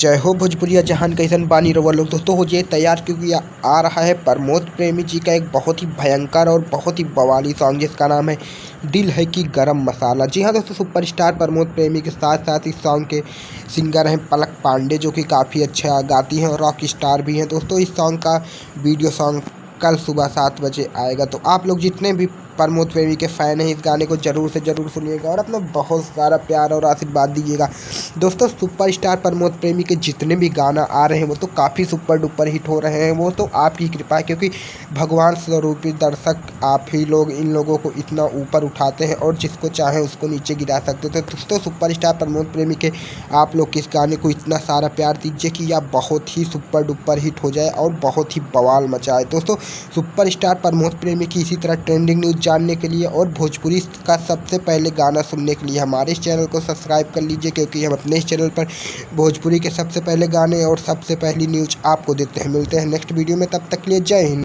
जय हो भोजपुरिया जहान कैसन बानी रउआ लोग। दोस्तों हो जाइए तैयार क्योंकि आ रहा है प्रमोद प्रेमी जी का एक बहुत ही भयंकर और बहुत ही बवाली सॉन्ग जिसका नाम है दिल है कि गरम मसाला। जी हाँ दोस्तों, सुपरस्टार प्रमोद प्रेमी के साथ साथ इस सॉन्ग के सिंगर हैं पलक पांडे, जो कि काफ़ी अच्छा गाती हैं और रॉक स्टार भी हैं। दोस्तों इस सॉन्ग का वीडियो सॉन्ग कल सुबह 7 बजे आएगा, तो आप लोग जितने भी प्रमोद प्रेमी के फ़ैन हैं इस गाने को ज़रूर से ज़रूर सुनिएगा और अपना बहुत सारा प्यार और आशीर्वाद दीजिएगा। दोस्तों सुपरस्टार प्रमोद प्रेमी के जितने भी गाना आ रहे हैं वो तो काफ़ी सुपर डुपर हिट हो रहे हैं, वो तो आपकी कृपा है, क्योंकि भगवान स्वरूपी दर्शक आप ही लोग इन लोगों को इतना ऊपर उठाते हैं और जिसको चाहें उसको नीचे गिरा सकते हो। तो दोस्तों सुपरस्टार प्रमोद प्रेमी के आप लोग किस गाने को इतना सारा प्यार दीजिए कि यह बहुत ही सुपर डुपर हिट हो जाए और बहुत ही बवाल मचाए। दोस्तों सुपरस्टार प्रमोद प्रेमी की इसी तरह ट्रेंडिंग न्यूज़ जानने के लिए और भोजपुरी का सबसे पहले गाना सुनने के लिए हमारे इस चैनल को सब्सक्राइब कर लीजिए, क्योंकि हम अपने इस चैनल पर भोजपुरी के सबसे पहले गाने और सबसे पहली न्यूज़ आपको देते हैं। मिलते हैं नेक्स्ट वीडियो में, तब तक के लिए जय हिंद।